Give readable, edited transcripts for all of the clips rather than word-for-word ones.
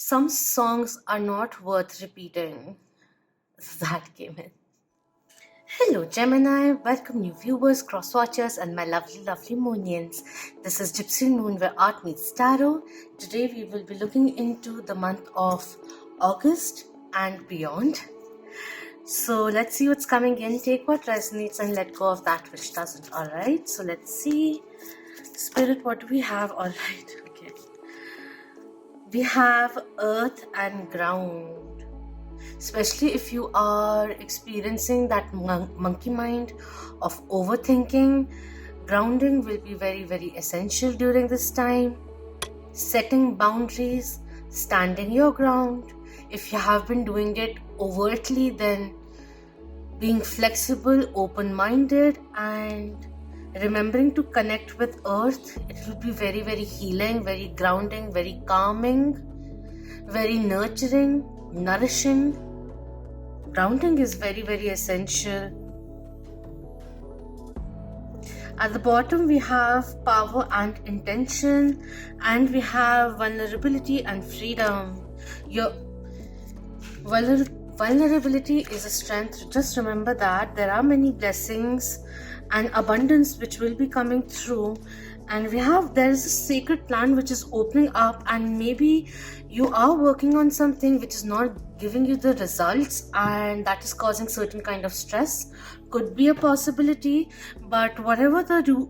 Some songs are not worth repeating. That came in. Hello, Gemini. Welcome, new viewers, cross watchers, and my lovely, lovely Moonians. This is Gypsy Moon, where art meets tarot. Today, we will be looking into the month of August and beyond. So, let's see what's coming in. Take what resonates and let go of that which doesn't. Alright, so let's see. Spirit, what do we have? Alright, okay. We have earth and ground. Especially if you are experiencing that monkey mind of overthinking, grounding will be very, very essential during this time. Setting boundaries, standing your ground. If you have been doing it overtly, then being flexible, open-minded, and remembering to connect with earth. It will be very, very healing, very grounding, very calming, very nurturing, nourishing. Grounding is very, very essential. At the bottom, we have power and intention, and we have vulnerability and freedom. Your vulnerability is a strength. Just remember that there are many blessings and abundance which will be coming through, and there is a sacred plan which is opening up, and maybe you are working on something which is not giving you the results, and that is causing certain kind of stress. Could be a possibility, but whatever the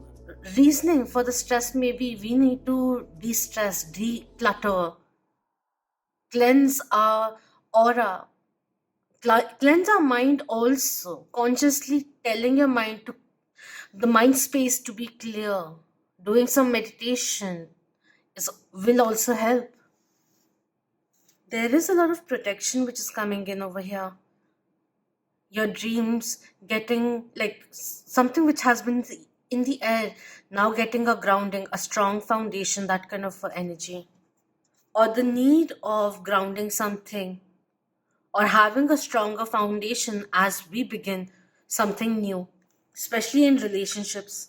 reasoning for the stress may be, we need to de-stress, declutter, cleanse our aura, cleanse our mind also, consciously telling your mind to the mind space to be clear. Doing some meditation will also help. There is a lot of protection which is coming in over here. Your dreams getting like something which has been in the air, now getting a grounding, a strong foundation, that kind of energy. Or the need of grounding something, or having a stronger foundation as we begin something new, especially in relationships.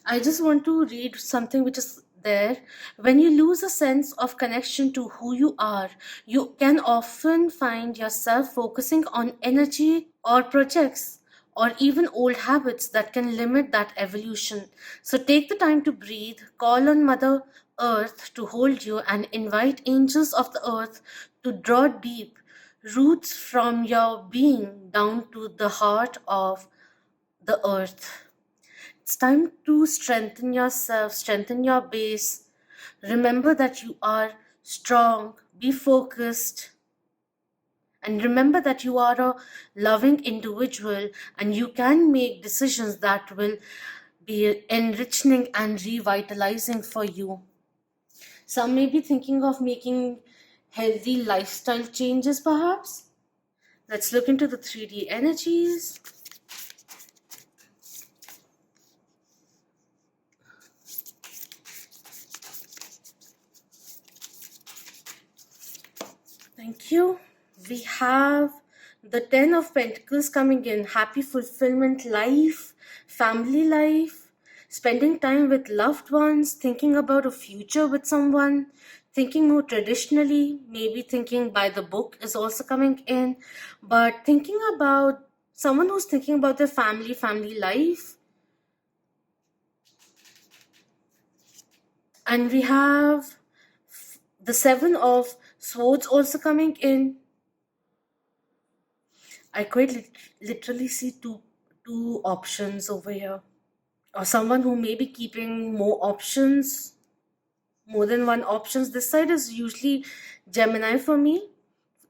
I just want to read something which is there. When you lose a sense of connection to who you are, you can often find yourself focusing on energy or projects or even old habits that can limit that evolution. So take the time to breathe, call on Mother Earth to hold you, and invite angels of the earth to draw deep roots from your being down to the heart of the earth. It's time to strengthen yourself, strengthen your base. Remember that you are strong, be focused, and remember that you are a loving individual and you can make decisions that will be enriching and revitalizing for you. Some may be thinking of making healthy lifestyle changes, perhaps. Let's look into the 3D energies. Thank you. We have the 10 of Pentacles coming in. Happy fulfillment life, family life, spending time with loved ones, thinking about a future with someone, thinking more traditionally, maybe thinking by the book is also coming in, but thinking about someone who's thinking about their family life. And we have the 7 of Swords also coming in. I quite literally see two options over here. Or someone who may be keeping more options, more than one options. This side is usually Gemini for me.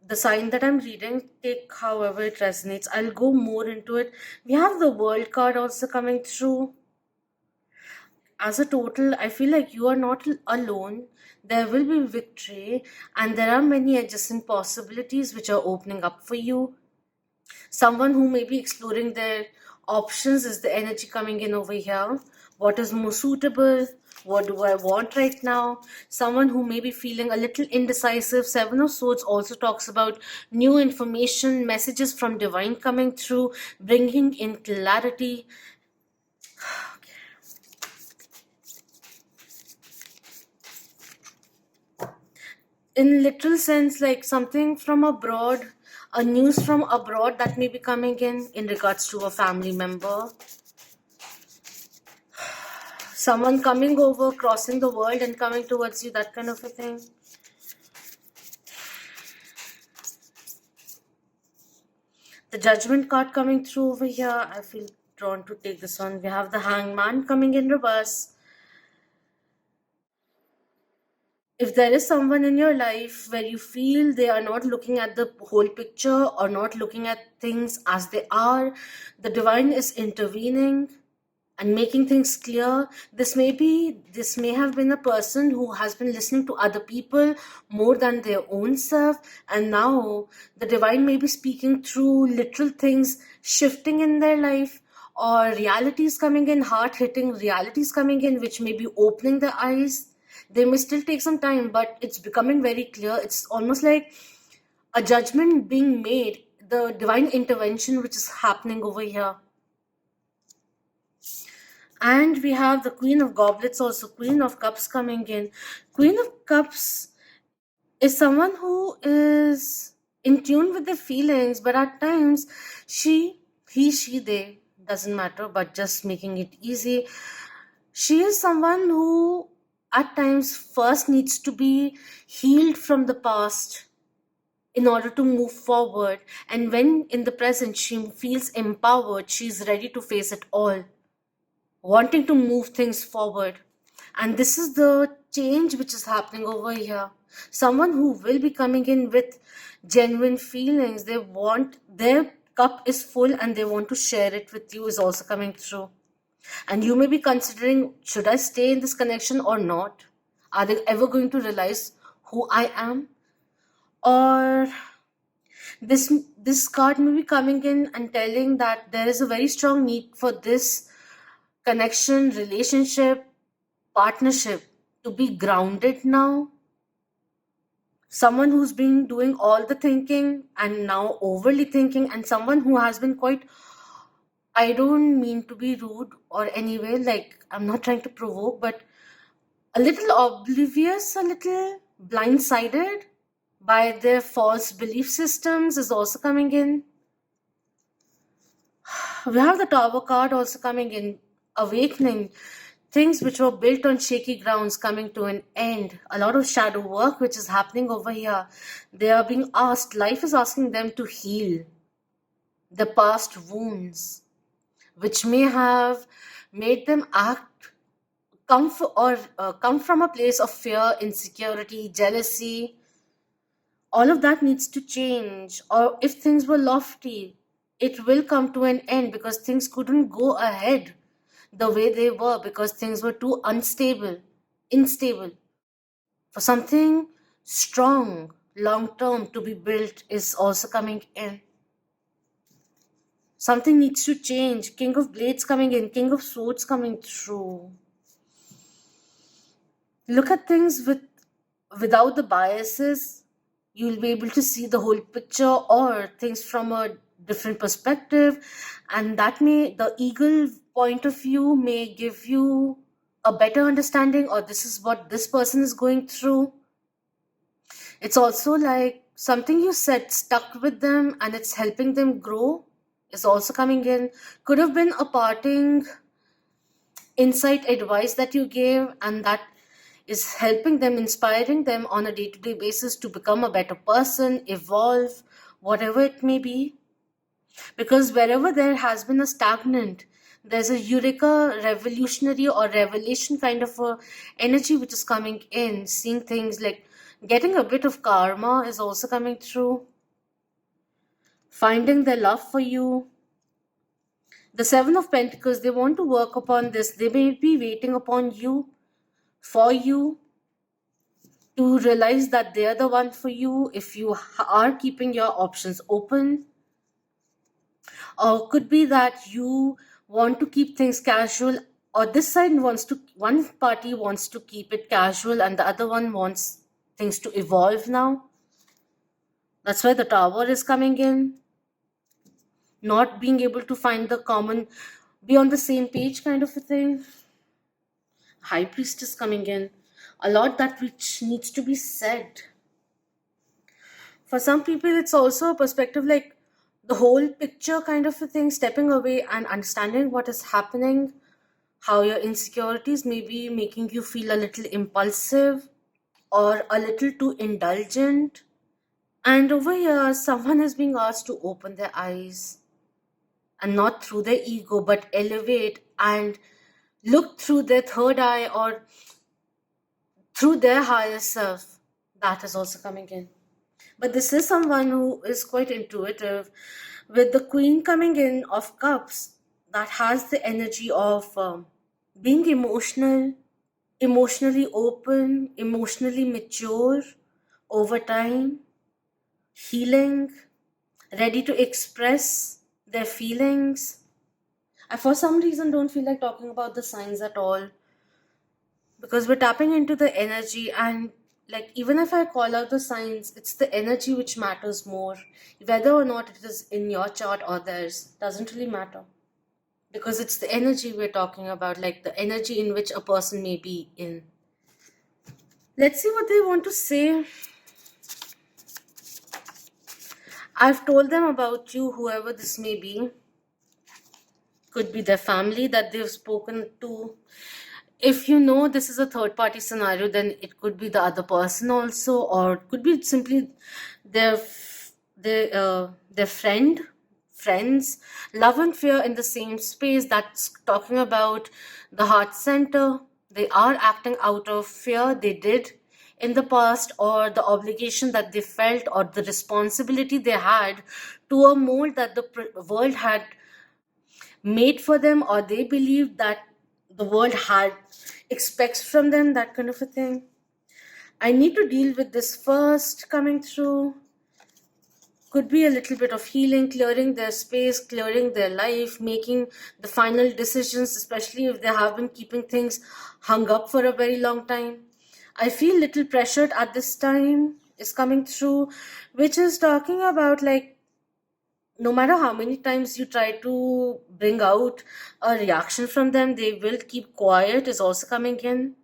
The sign that I'm reading, take however it resonates. I'll go more into it. We have the World card also coming through. As a total, I feel like you are not alone. There will be victory, and there are many adjacent possibilities which are opening up for you. Someone who may be exploring their options is the energy coming in over here. What is more suitable? What do I want right now? Someone who may be feeling a little indecisive. 7 of Swords also talks about new information, messages from divine coming through, bringing in clarity. in literal sense, like something from abroad, a news from abroad that may be coming in regards to a family member, someone coming over, crossing the world and coming towards you, that kind of a thing. The judgment card coming through over here, I feel drawn to take this one. We have the hangman coming in reverse. If there is someone in your life where you feel they are not looking at the whole picture or not looking at things as they are, the divine is intervening and making things clear. This may have been a person who has been listening to other people more than their own self, and now the divine may be speaking through literal things shifting in their life, or realities coming in, heart hitting realities coming in, which may be opening their eyes. They may still take some time, but it's becoming very clear. It's almost like a judgment being made, the divine intervention which is happening over here. And we have the Queen of Goblets, also Queen of Cups coming in. Queen of Cups is someone who is in tune with their feelings, but at times they, doesn't matter, but just making it easy. She is someone who at times first needs to be healed from the past in order to move forward. And when in the present she feels empowered, she's ready to face it all, wanting to move things forward. And this is the change which is happening over here. Someone who will be coming in with genuine feelings. They want, their cup is full and they want to share it with you, is also coming through. And you may be considering, should I stay in this connection or not? Are they ever going to realize who I am? Or this card may be coming in and telling that there is a very strong need for this connection, relationship, partnership to be grounded now. Someone who's been doing all the thinking and now overly thinking, and someone who has been quite, I don't mean to be rude or anyway, like I'm not trying to provoke, but a little oblivious, a little blindsided by their false belief systems is also coming in. We have the Tower card also coming in, awakening. Things which were built on shaky grounds coming to an end. A lot of shadow work which is happening over here. They are being asked, life is asking them to heal the past wounds, which may have made them come from a place of fear, insecurity, jealousy. All of that needs to change. Or if things were lofty, it will come to an end, because things couldn't go ahead the way they were, because things were too unstable. For something strong, long term to be built is also coming in. Something needs to change. King of Blades coming in, King of Swords coming through. Look at things without the biases. You'll be able to see the whole picture or things from a different perspective, and the eagle point of view may give you a better understanding, or this is what this person is going through. It's also like something you said stuck with them and it's helping them grow is also coming in. Could have been a parting insight advice that you gave, and that is helping them, inspiring them on a day-to-day basis to become a better person, evolve, whatever it may be. Because wherever there has been a stagnant, there's a eureka, revolutionary or revelation kind of a energy which is coming in. Seeing things like getting a bit of karma is also coming through. Finding their love for you. The Seven of Pentacles, they want to work upon this. They may be waiting upon you, for you, to realize that they're the one for you if you are keeping your options open. Or could be that you want to keep things casual, or this side one party wants to keep it casual and the other one wants things to evolve now. That's why the Tower is coming in. Not being able to find the common, be on the same page kind of a thing. High Priestess coming in. A lot that which needs to be said. For some people, it's also a perspective like the whole picture kind of a thing, stepping away and understanding what is happening, how your insecurities may be making you feel a little impulsive or a little too indulgent. And over here, someone is being asked to open their eyes and not through their ego, but elevate and look through their third eye or through their higher self. That is also coming in. But this is someone who is quite intuitive, with the Queen coming in of Cups, that has the energy of being emotional, emotionally open, emotionally mature over time, healing, ready to express their feelings. I, for some reason, don't feel like talking about the signs at all, because we're tapping into the energy, and like even if I call out the signs, it's the energy which matters more. Whether or not it is in your chart or theirs doesn't really matter, because it's the energy we're talking about, like the energy in which a person may be in. Let's see what they want to say. I've told them about you, whoever this may be. Could be their family that they've spoken to. If you know this is a third party scenario, then it could be the other person also, or it could be simply their their friends. Love and fear in the same space, that's talking about the heart center. They are acting out of fear they did in the past, or the obligation that they felt, or the responsibility they had to a mold that the world had made for them, or they believe that the world had expects from them, that kind of a thing. I need to deal with this first coming through. Could be a little bit of healing, clearing their space, clearing their life, making the final decisions, especially if they have been keeping things hung up for a very long time. I feel little pressured at this time is coming through, which is talking about like no matter how many times you try to bring out a reaction from them, they will keep quiet, is also coming in.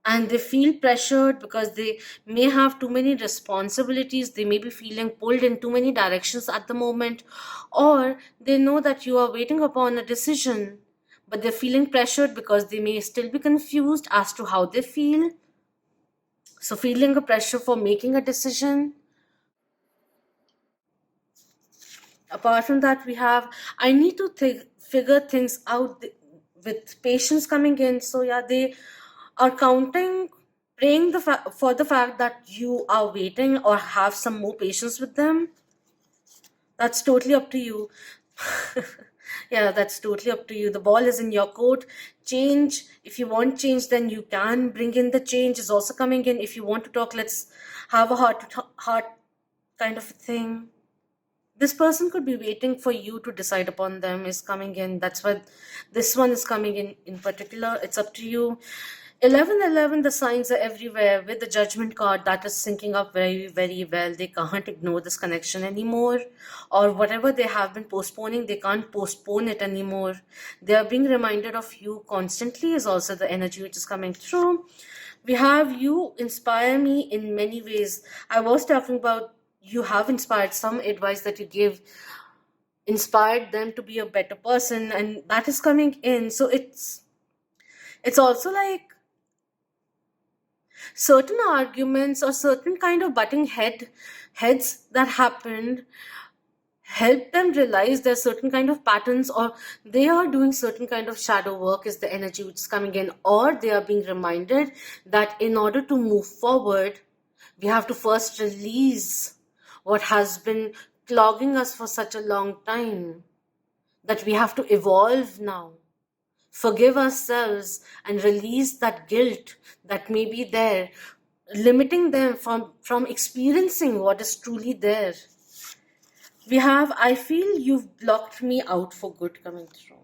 And they feel pressured because they may have too many responsibilities. They may be feeling pulled in too many directions at the moment, or they know that you are waiting upon a decision, but they're feeling pressured because they may still be confused as to how they feel. So, feeling a pressure for making a decision. Apart from that, we have I need to figure things out with patience coming in. So yeah, they are counting, praying for the fact that you are waiting or have some more patience with them. That's totally up to you. Yeah, that's totally up to you. The ball is in your court. Change, if you want change, then you can bring in the change, is also coming in. If you want to talk, let's have a heart to heart kind of a thing. This person could be waiting for you to decide upon them, is coming in. That's what this one is coming in particular. It's up to you. 1111, the signs are everywhere with the judgment card that is syncing up very, very well. They can't ignore this connection anymore, or whatever they have been postponing, they can't postpone it anymore. They are being reminded of you constantly, is also the energy which is coming through. We have you inspire me in many ways. I was talking about you have inspired, some advice that you give inspired them to be a better person, and that is coming in. So it's also like certain arguments or certain kind of butting heads that happened help them realize there's certain kind of patterns, or they are doing certain kind of shadow work, is the energy which is coming in, or they are being reminded that in order to move forward, we have to first release what has been clogging us for such a long time, that we have to evolve now, forgive ourselves and release that guilt that may be there, limiting them from experiencing what is truly there. We have, I feel you've blocked me out for good coming through.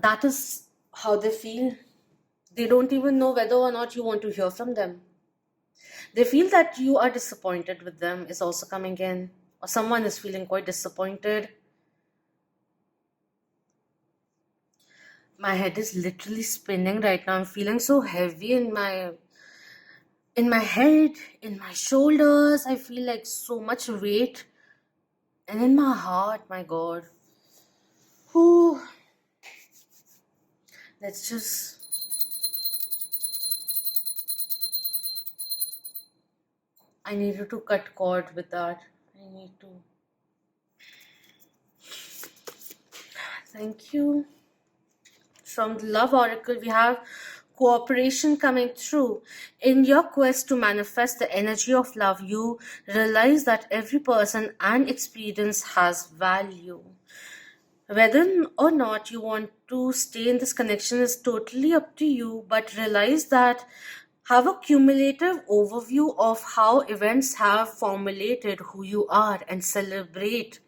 That is how they feel. They don't even know whether or not you want to hear from them. They feel that you are disappointed with them, is also coming in, or someone is feeling quite disappointed. My head is literally spinning right now. I'm feeling so heavy in my In my head, in my shoulders, I feel like so much weight. And in my heart, my God. Whew. Let's just. I needed to cut cord with that. I need to. Thank you. From the Love Oracle, we have cooperation coming through. In your quest to manifest the energy of love, you realize that every person and experience has value. Whether or not you want to stay in this connection is totally up to you, but realize that have a cumulative overview of how events have formulated who you are and celebrate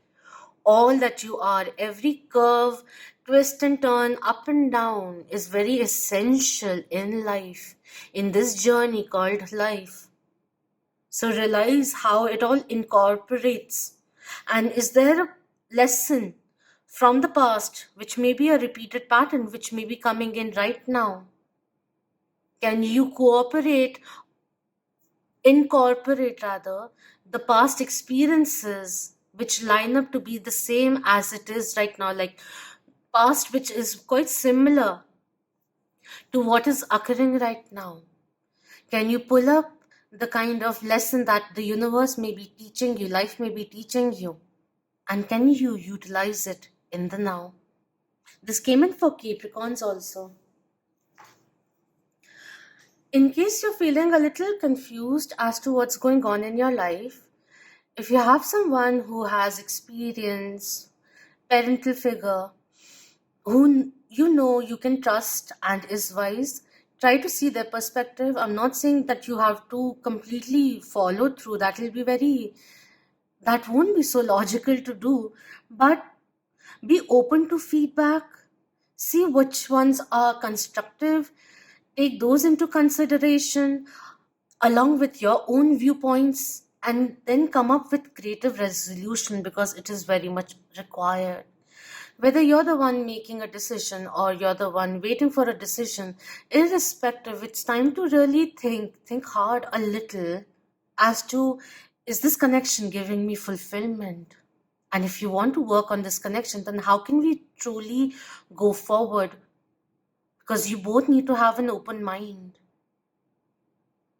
all that you are. Every curve, twist and turn, up and down is very essential in life, in this journey called life. So realize how it all incorporates. And is there a lesson from the past, which may be a repeated pattern, which may be coming in right now? Can you incorporate rather, the past experiences which line up to be the same as it is right now, like past which is quite similar to what is occurring right now? Can you pull up the kind of lesson that the universe may be teaching you, life may be teaching you, and can you utilize it in the now? This came in for Capricorns also. In case you're feeling a little confused as to what's going on in your life, if you have someone who has experience, parental figure, who you know you can trust and is wise, try to see their perspective. I'm not saying that you have to completely follow through. That won't be so logical to do, but be open to feedback. See which ones are constructive. Take those into consideration along with your own viewpoints and then come up with creative resolution because it is very much required. Whether you're the one making a decision or you're the one waiting for a decision, irrespective, it's time to really think hard a little as to, is this connection giving me fulfillment? And if you want to work on this connection, then how can we truly go forward? Because you both need to have an open mind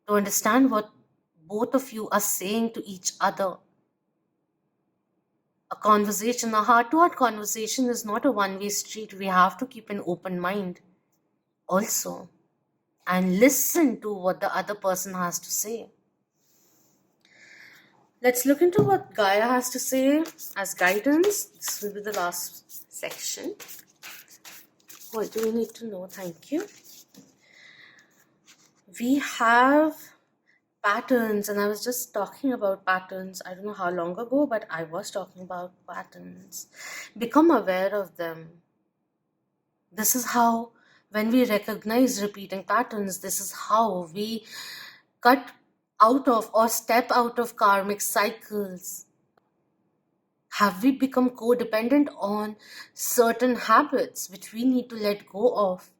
to understand what both of you are saying to each other. A conversation, a heart-to-heart conversation is not a one-way street. We have to keep an open mind also and listen to what the other person has to say. Let's look into what Gaia has to say as guidance. This will be the last section. What do we need to know? Thank you. We have patterns, and I was just talking about patterns. I don't know how long ago, but I was talking about patterns. Become aware of them. This is how, when we recognize repeating patterns, this is how we cut out of or step out of karmic cycles. Have we become codependent on certain habits which we need to let go of?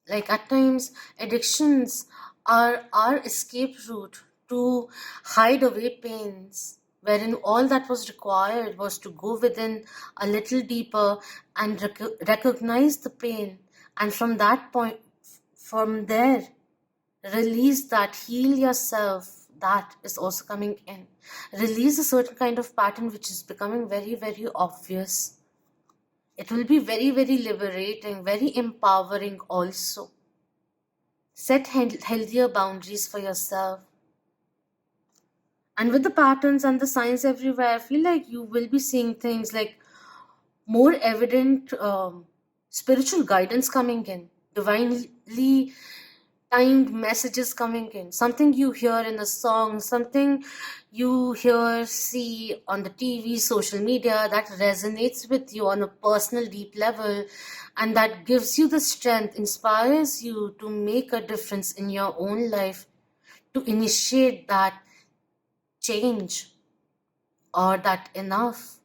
Like at times, addictions are our escape route to hide away pains, wherein all that was required was to go within a little deeper and recognize the pain. And from that point, from there, release that, heal yourself. That is also coming in. Release a certain kind of pattern which is becoming very, very obvious. It will be very, very liberating, very empowering also. Set healthier boundaries for yourself. And with the patterns and the signs everywhere, I feel like you will be seeing things like more evident spiritual guidance coming in, divinely timed messages coming in, something you hear in a song, something you hear, see on the TV, social media that resonates with you on a personal, deep level, and that gives you the strength, inspires you to make a difference in your own life, to initiate that change, or that enough,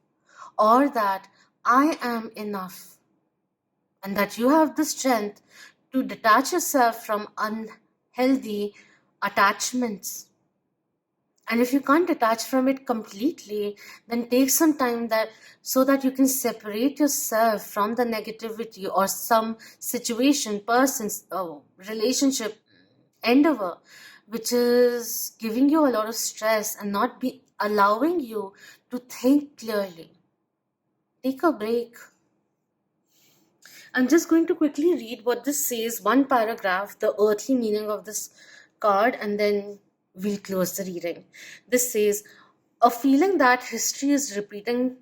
or that I am enough, and that you have the strength to detach yourself from unhealthy, attachments. And if you can't detach from it completely, then take some time that so that you can separate yourself from the negativity or some situation, person, relationship, endeavor, which is giving you a lot of stress and not be allowing you to think clearly. Take a break. I'm just going to quickly read what this says, one paragraph, the earthly meaning of this card, and then we'll close the reading. This says, a feeling that history is repeating.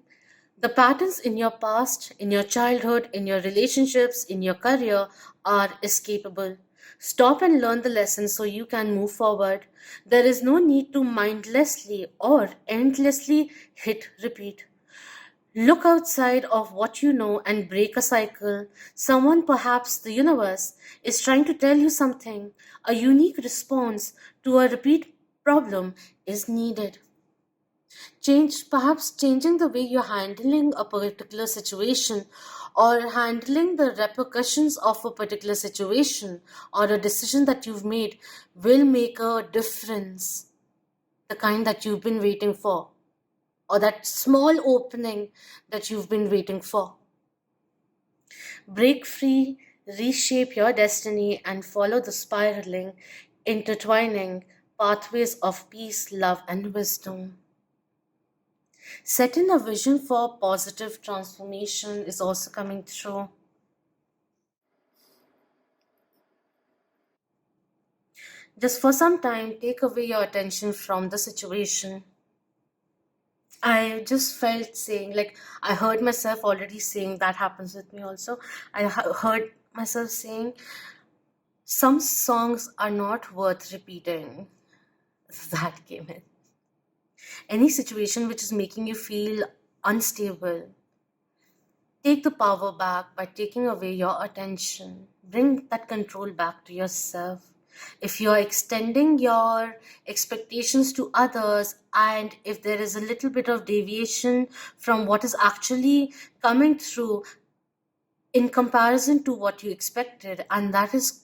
The patterns in your past, in your childhood, in your relationships, in your career are escapable. Stop and learn the lesson so you can move forward. There is no need to mindlessly or endlessly hit repeat. Look outside of what you know and break a cycle. Someone, perhaps the universe, is trying to tell you something. A unique response to a repeat problem is needed. Perhaps changing the way you're handling a particular situation or handling the repercussions of a particular situation or a decision that you've made will make a difference, the kind that you've been waiting for, or that small opening that you've been waiting for. Break free, reshape your destiny, and follow the spiraling, intertwining pathways of peace, love, and wisdom. Setting a vision for positive transformation is also coming through. Just for some time, take away your attention from the situation. I just felt saying, like, I heard myself already saying that happens with me also. I heard myself saying, some songs are not worth repeating. That came in. Any situation which is making you feel unstable, take the power back by taking away your attention. Bring that control back to yourself. If you're extending your expectations to others, and if there is a little bit of deviation from what is actually coming through in comparison to what you expected, and that is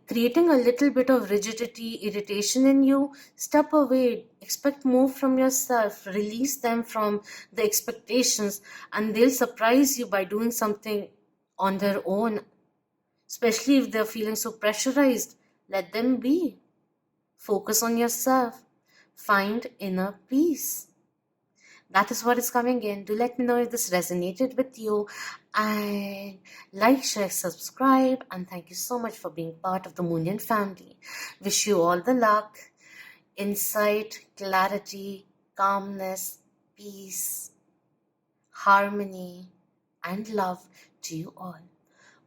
creating a little bit of rigidity, irritation in you, step away, expect more from yourself, release them from the expectations, and they'll surprise you by doing something on their own, especially if they're feeling so pressurized. Let them be. Focus on yourself. Find inner peace. That is what is coming in. Do let me know if this resonated with you. And like, share, subscribe. And thank you so much for being part of the Moonian family. Wish you all the luck, insight, clarity, calmness, peace, harmony, and love to you all.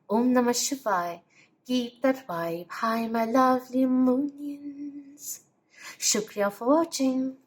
Om Namah Shivaya. Keep that vibe high, my lovely Moonians. Shukriya for watching.